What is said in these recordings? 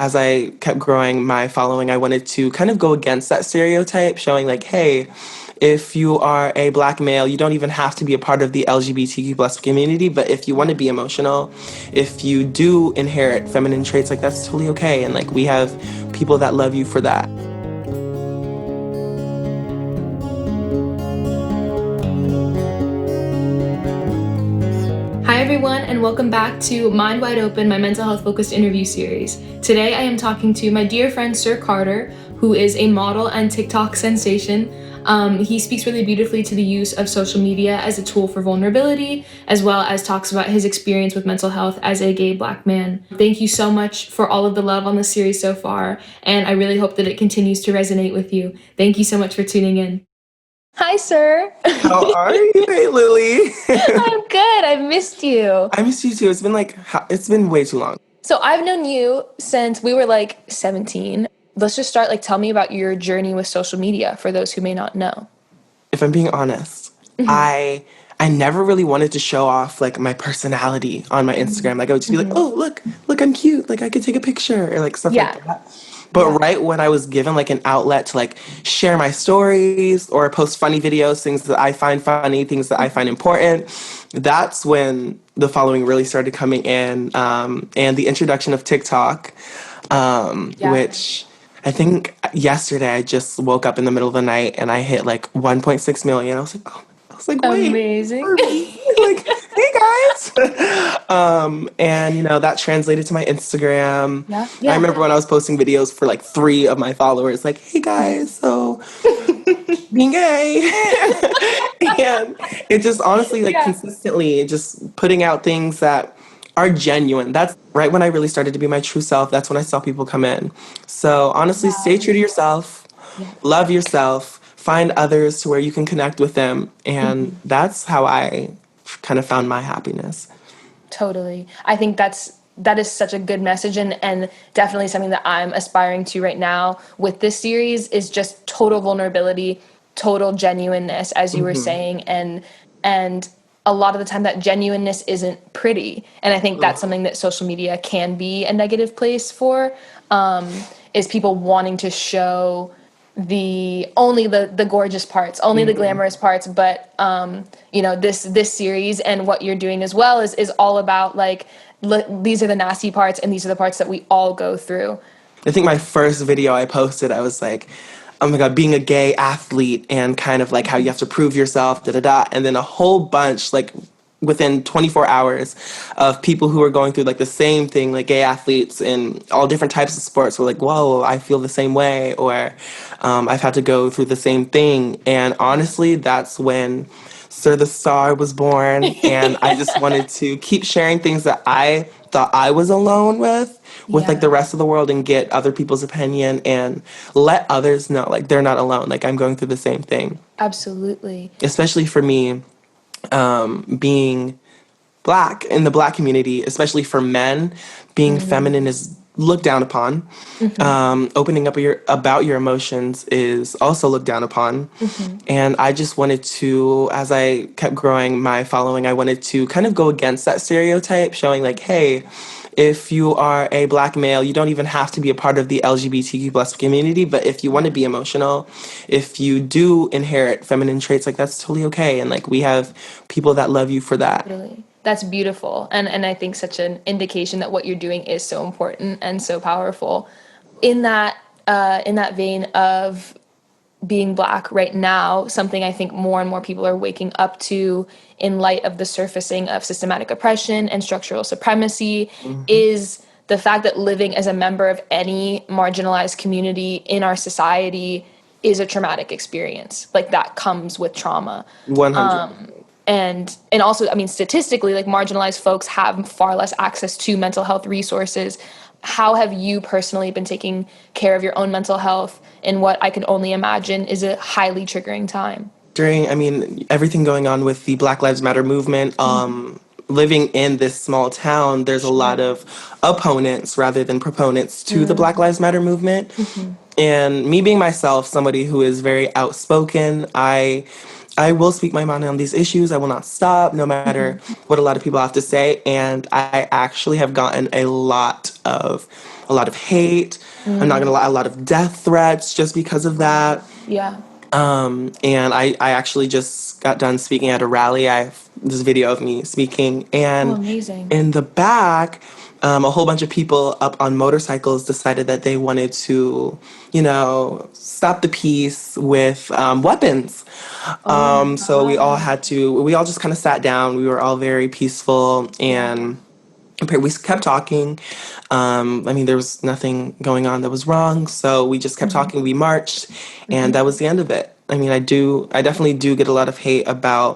as I kept growing my following, I wanted to kind of go against that stereotype, showing like, hey, if you are a Black male, you don't even have to be a part of the LGBTQ plus community, but if you want to be emotional, if you do inherit feminine traits, like that's totally okay. And like we have people that love you for that. Hi everyone, and welcome back to Mind Wide Open, my mental health focused interview series. Today I am talking to my dear friend Sir Carter, who is a model and TikTok sensation. He speaks really beautifully to the use of social media as a tool for vulnerability, as well as talks about his experience with mental health as a gay Black man. Thank you so much for all of the love on this series so far, and I really hope that it continues to resonate with you. Thank you so much for tuning in. Hi, sir. How are you? Hey, Lily. I'm good. I've missed you. I miss you too. It's been way too long. So I've known you since we were like 17. Let's just start, tell me about your journey with social media for those who may not know. If I'm being honest, I never really wanted to show off like my personality on my Instagram. Like I would just be like, oh, look, I'm cute. Like I could take a picture or like stuff like that. But right when I was given like an outlet to like share my stories or post funny videos, things that I find funny, things that I find important, that's when the following really started coming in. And the introduction of TikTok, which I think yesterday I just woke up in the middle of the night and I hit like 1.6 million. I was like, wait, Amazing. for me? Like, hey guys. And that translated to my Instagram. I remember when I was posting videos for like 3 of my followers, like, hey guys, so being gay. And it just honestly, like consistently just putting out things that are genuine. That's right when I really started to be my true self. That's when I saw people come in. So honestly, stay true to yourself, love yourself, find others to where you can connect with them. And that's how I kind of found my happiness. Totally. I think that is such a good message, and definitely something that I'm aspiring to right now with this series is just total vulnerability, total genuineness, as you were saying, and a lot of the time that genuineness isn't pretty, and I think that's something that social media can be a negative place for, is people wanting to show the gorgeous parts, only the glamorous parts. But this series and what you're doing as well is all about like these are the nasty parts and these are the parts that we all go through. I think my first video I posted, I was like, oh my God, being a gay athlete and kind of like how you have to prove yourself, da da da. And then a whole bunch, like within 24 hours, of people who are going through like the same thing, like gay athletes in all different types of sports were like, whoa, I feel the same way. Or I've had to go through the same thing. And honestly, that's when Sir the Star was born. And I just wanted to keep sharing things that I thought I was alone with like the rest of the world and get other people's opinion and let others know like they're not alone. Like I'm going through the same thing. Absolutely. Especially for me, being Black in the Black community, especially for men, being feminine is looked down upon. Opening up about your emotions is also looked down upon. And I just wanted to, as I kept growing my following, I wanted to kind of go against that stereotype, showing like, hey, if you are a Black male, you don't even have to be a part of the LGBTQ plus community, but if you want to be emotional, if you do inherit feminine traits, like that's totally okay. And like we have people that love you for that. Really. That's beautiful. And I think such an indication that what you're doing is so important and so powerful. In that vein of being Black right now, something I think more and more people are waking up to in light of the surfacing of systematic oppression and structural supremacy is the fact that living as a member of any marginalized community in our society is a traumatic experience. Like that comes with trauma. 100. And also, I mean, statistically, like marginalized folks have far less access to mental health resources. How have you personally been taking care of your own mental health in what I can only imagine is a highly triggering time? Everything going on with the Black Lives Matter movement, living in this small town, there's a lot of opponents rather than proponents to the Black Lives Matter movement. And me being myself, somebody who is very outspoken, I I will speak my mind on these issues. I will not stop, no matter Mhm. what a lot of people have to say. And I actually have gotten a lot of hate. I'm not gonna Mm, lie, a lot of death threats just because of that. yeah. And I actually just got done speaking at a rally. I have this video of me speaking, Oh, and amazing. in the back, a whole bunch of people up on motorcycles decided that they wanted to, stop the peace with weapons. Oh my So God. we all just kind of sat down. We were all very peaceful Yeah. and we kept talking. I mean, there was nothing going on that was wrong, so we just kept Hmm. talking. We marched, and Hmm. that was the end of it. I mean, I definitely do get a lot of hate about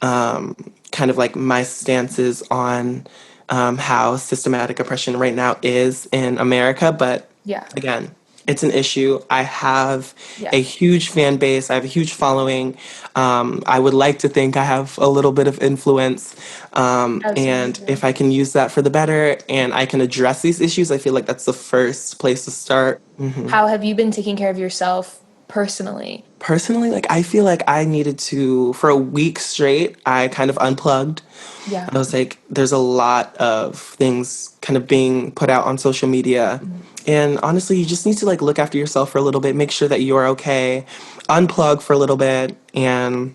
kind of like my stances on how systematic oppression right now is in America. But Yeah. again, it's an issue. I have Yeah. a huge fan base. I have a huge following. I would like to think I have a little bit of influence. And Absolutely. if I can use that for the better and I can address these issues, I feel like that's the first place to start. How have you been taking care of yourself personally? Personally, like I feel like I needed to, for a week straight, I kind of unplugged. Yeah. I was like, there's a lot of things kind of being put out on social media. Mhm. And honestly, you just need to like look after yourself for a little bit, make sure that you're okay, unplug for a little bit, and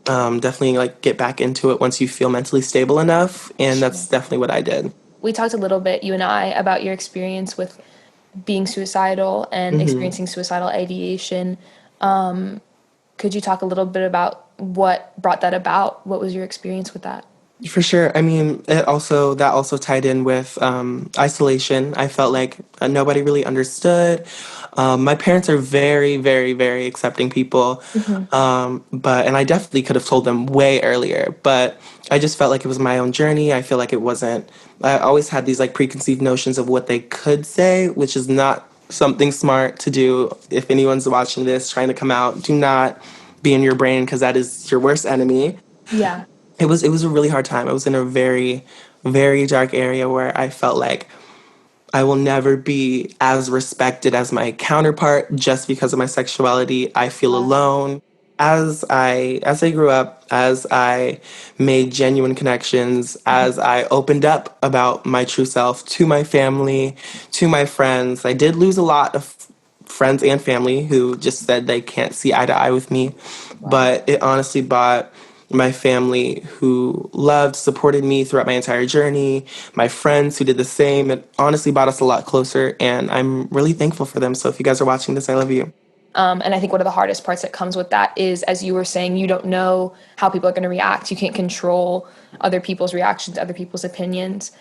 definitely like get back into it once you feel mentally stable enough. And Sure. that's definitely what I did. We talked a little bit, you and I, about your experience with being suicidal and Hmm. experiencing suicidal ideation. Could you talk a little bit about what brought that about? What was your experience with that? For sure. I mean, that also tied in with isolation. I felt like nobody really understood. My parents are very, very, very accepting people, Hmm. but and I definitely could have told them way earlier. But I just felt like it was my own journey. I feel like it wasn't. I always had these like preconceived notions of what they could say, which is not something smart to do. If anyone's watching this, trying to come out, do not be in your brain because that is your worst enemy. Yeah. It was a really hard time. I was in a very, very dark area where I felt like I will never be as respected as my counterpart just because of my sexuality. I feel Wow. alone. As I grew up, as I made genuine connections, as I opened up about my true self to my family, to my friends, I did lose a lot of friends and family who just said they can't see eye to eye with me. Wow. But it honestly brought my family who loved, supported me throughout my entire journey, my friends who did the same. It honestly brought us a lot closer, and I'm really thankful for them. So if you guys are watching this, I love you. And I think one of the hardest parts that comes with that is, as you were saying, you don't know how people are going to react. You can't control other people's reactions, other people's opinions.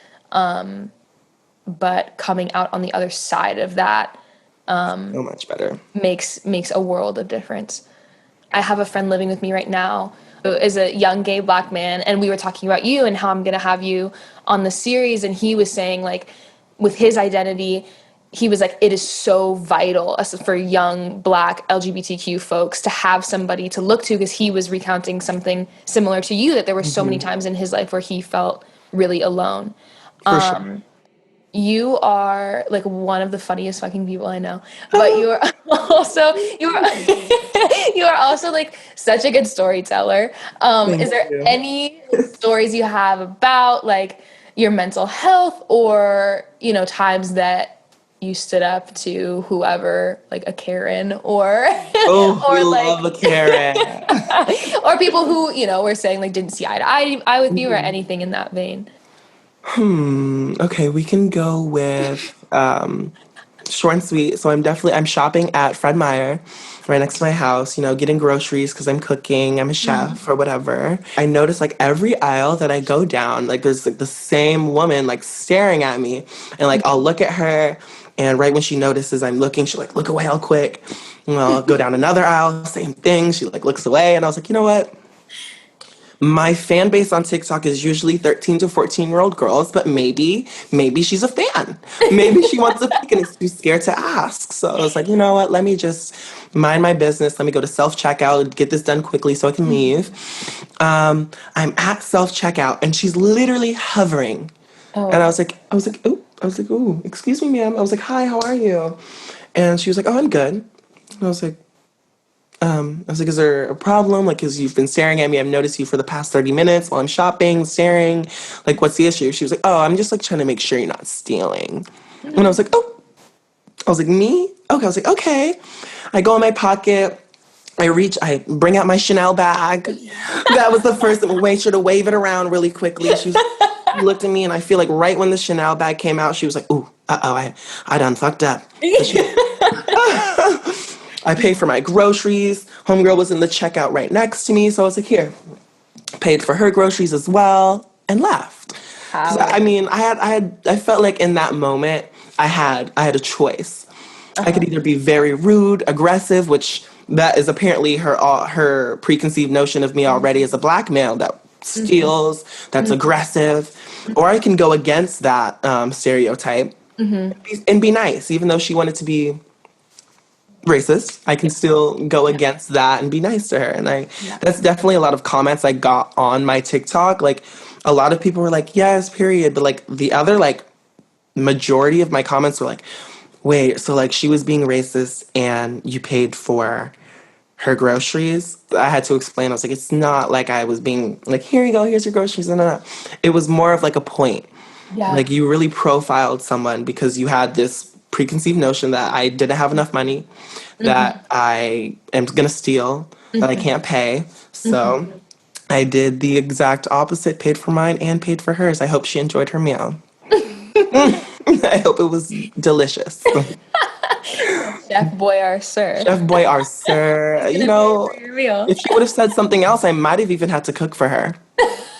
But coming out on the other side of that So much better. makes a world of difference. I have a friend living with me right now who is a young gay black man, and we were talking about you and how I'm going to have you on the series, and he was saying like with his identity, he was like, it is so vital for young black LGBTQ folks to have somebody to look to, because he was recounting something similar to you, that there were so many Hmm. times in his life where he felt really alone. For sure. You are like one of the funniest fucking people I know, but you're also you're you are also like such a good storyteller. Is Thank there you. any stories you have about like your mental health, or times that you stood up to whoever, like a Karen, or Oh, we or love like a Karen. or people who were saying like didn't see eye to eye with you, or anything in that vein? Okay, we can go with short and sweet. So I'm shopping at Fred Meyer right next to my house, getting groceries because I'm cooking, I'm a chef or whatever. I notice like every aisle that I go down, like there's like the same woman like staring at me. And like I'll look at her, and right when she notices I'm looking, she'll like look away all quick. I'll go down another aisle, same thing. She like looks away, and I was like, you know what? My fan base on TikTok is usually 13 to 14-year-old girls, but maybe she's a fan. Maybe she wants a pick and is too scared to ask. So I was like, you know what? Let me just mind my business. Let me go to self checkout, get this done quickly so I can leave. I'm at self checkout, and she's literally hovering. And Oh, I was like, oh, excuse me, ma'am. I was like, hi, how are you? And she was like, oh, I'm good. And I was like, I was like, is there a problem? Like, because you've been staring at me. I've noticed you for the past 30 minutes while I'm shopping, staring. Like, what's the issue? She was like, oh, I'm just like trying to make sure you're not stealing. And I was like, oh, I was like, me? Okay. I was like, okay. I go in my pocket. I bring out my Chanel bag. That was the first thing. Made sure to wave it around really quickly. She looked at me, and I feel like right when the Chanel bag came out, she was like, ooh, uh-oh, I done fucked up. So she I paid for my groceries. Homegirl was in the checkout right next to me. So I was like, here, paid for her groceries as well and left. Because How? I mean, I felt like in that moment, I had a choice. I could either be very rude, aggressive, which that is apparently her preconceived notion of me already as a black male that steals, that's aggressive, or I can go against that stereotype and be nice, even though she wanted to be racist. I can still go Yeah. against that and be nice to her. And Yeah. that's definitely a lot of comments I got on my TikTok. Like a lot of people were like, yes, period. But like the other like majority of my comments were like, wait, so like she was being racist and you paid for her groceries. I had to explain. I was like, it's not like I was being like, here you go, here's your groceries. No, no, no. It was more of like a point. Yeah. Like you really profiled someone because you had this preconceived notion that I didn't have enough money, that I am gonna steal, that I can't pay. So I did the exact opposite, paid for mine and paid for hers. I hope she enjoyed her meal. I hope it was delicious. Chef Boyardee. Chef Boyardee, Gonna pay for your meal. if she would have said something else, I might have even had to cook for her.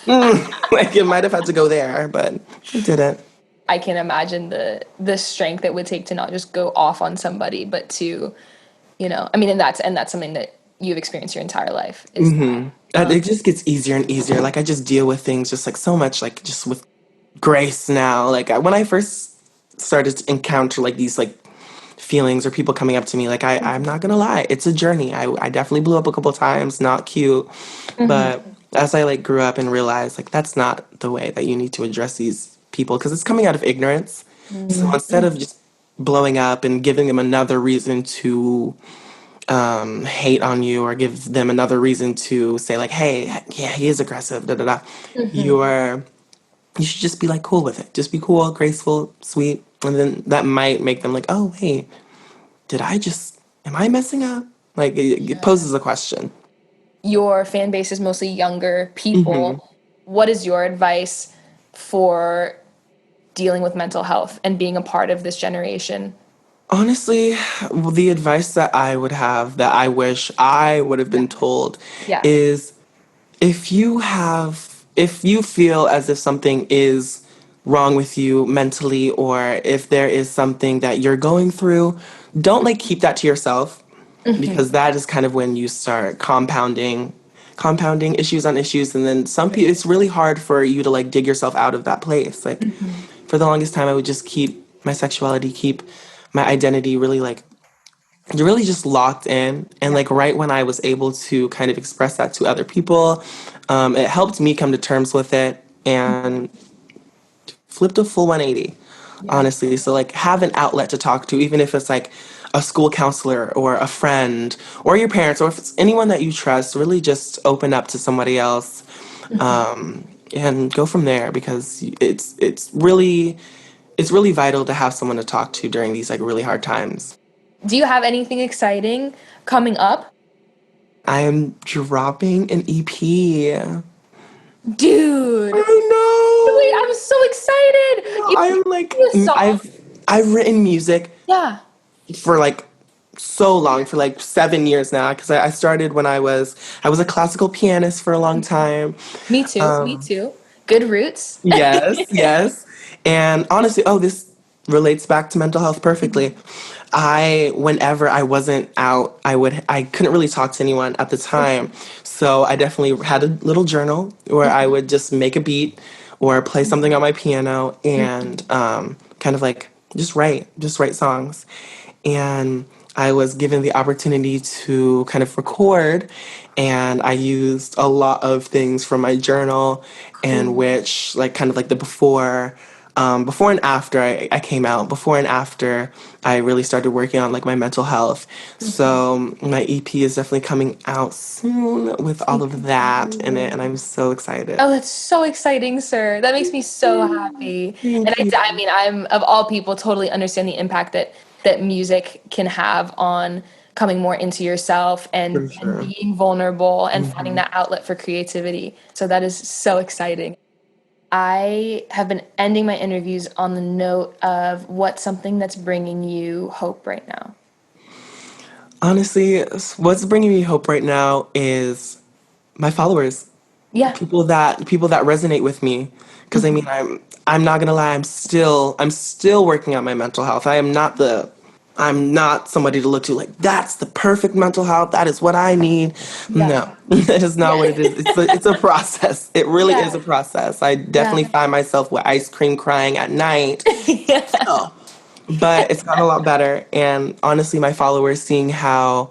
Like it might have had to go there, but it didn't. I can imagine the strength it would take to not just go off on somebody, but to, I mean, and that's something that you've experienced your entire life. Is It just gets easier and easier. Like I just deal with things just like so much, like just with grace now. Like when I first started to encounter like these like feelings or people coming up to me, like I'm not gonna lie, it's a journey. I definitely blew up a couple times, not cute, but as I like grew up and realized like that's not the way that you need to address these people because it's coming out of ignorance. So instead of just blowing up and giving them another reason to hate on you or give them another reason to say like, hey, yeah, he is aggressive, da da da. You're you should just be like cool with it. Just be cool, graceful, sweet, and then that might make them like, oh wait, am I messing up? Like it poses a question. your fan base is mostly younger people. What is your advice for dealing with mental health and being a part of this generation? Honestly, the advice that I would have that I wish I would have Yeah. been told Yeah. is if you feel as if something is wrong with you mentally or if there is something that you're going through, don't like keep that to yourself because that is kind of when you start compounding issues on issues and then some people it's really hard for you to like dig yourself out of that place. Like for the longest time I would just keep my sexuality, keep my identity really just locked in. And Yeah. like right when I was able to kind of express that to other people, it helped me come to terms with it and flipped a full 180, Yeah. honestly. So like have an outlet to talk to, even if it's like a school counselor or a friend or your parents or if it's anyone that you trust, really just open up to somebody else and go from there because it's really vital to have someone to talk to during these like really hard times. Do you have anything exciting coming up? I am dropping an EP. Dude, wait, I I'm so excited. know. You I'm like sing a song? I've written music Yeah. for like so long, for like 7 years now, because I started when I was a classical pianist for a long time. Me too. Me too. Good roots. Yes, yes. And honestly, oh, this relates back to mental health perfectly. Whenever I wasn't out, I couldn't really talk to anyone at the time. So I definitely had a little journal where I would just make a beat or play something on my piano and kind of like just write songs. And I was given the opportunity to kind of record, and I used a lot of things from my journal, and Cool. which, like, kind of like the before, before and after I came out, before and after I really started working on like my mental health. Mhm. So my EP is definitely coming out soon with all Thank of that in it, and you. I'm so excited. Oh, that's so exciting, sir. That makes me so happy. And Thank I you. mean, I'm of all people totally understand the impact that music can have on coming more into yourself For and sure. being vulnerable and finding Hmm. that outlet for creativity. So that is so exciting. I have been ending my interviews on the note of what's something that's bringing you hope right now. Honestly, what's bringing me hope right now is my followers, Yeah. people that resonate with me. Because I Mhm. mean, I'm not gonna lie, I'm still working on my mental health. I'm not somebody to look to like that's the perfect mental health. That is what I need. Yeah. No, that is not Yeah. what it is. It's a process. It really is Yeah. a process. I Yeah. definitely find myself with ice cream crying at night. Yeah. Oh, but it's gotten a lot better. And honestly, my followers seeing how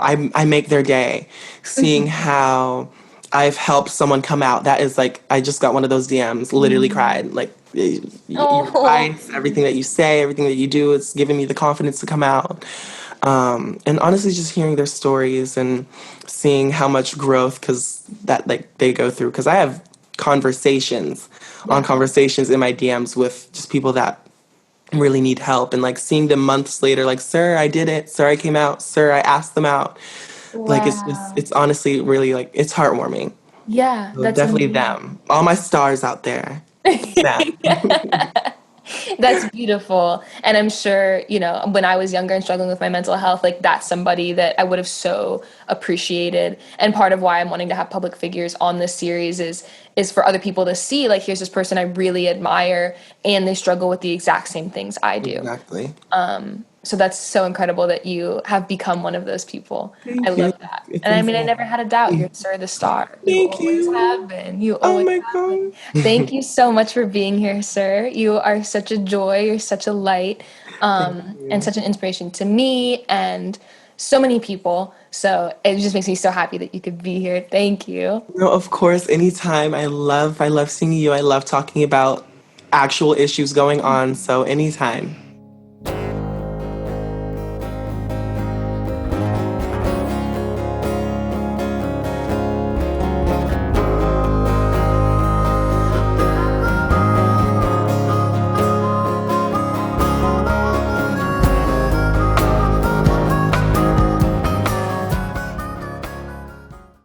I make their day, seeing Mhm. how I've helped someone come out. That is like I just got one of those DMs, literally cried. Mhm. Like your Oh. advice, everything that you say, everything that you do, it's giving me the confidence to come out. And honestly, just hearing their stories and seeing how much growth because that like they go through. Because I have conversations on Yeah. conversations in my DMs with just people that really need help and like seeing them months later like sir I did it, sir I came out, sir I asked them out. Like Wow. it's honestly really like it's heartwarming. Yeah, So that's definitely amazing. them, all my stars out there, it's them. That's beautiful. And I'm sure, when I was younger and struggling with my mental health, like that's somebody that I would have so appreciated. And part of why I'm wanting to have public figures on this series is for other people to see, like, here's this person I really admire and they struggle with the exact same things I do. Exactly. So that's so incredible that you have become one of those people. I Thank you. love that. It's And I mean, I never insane. had a doubt. You're Sir the Star. You Thank always you. have been. You Oh always my have been. god. Thank you so much for being here, sir. You are such a joy. You're such a light, Thank and you. such an inspiration to me and so many people. So it just makes me so happy that you could be here. Thank you. No, of course, anytime. I love seeing you. I love talking about actual issues going on, so anytime.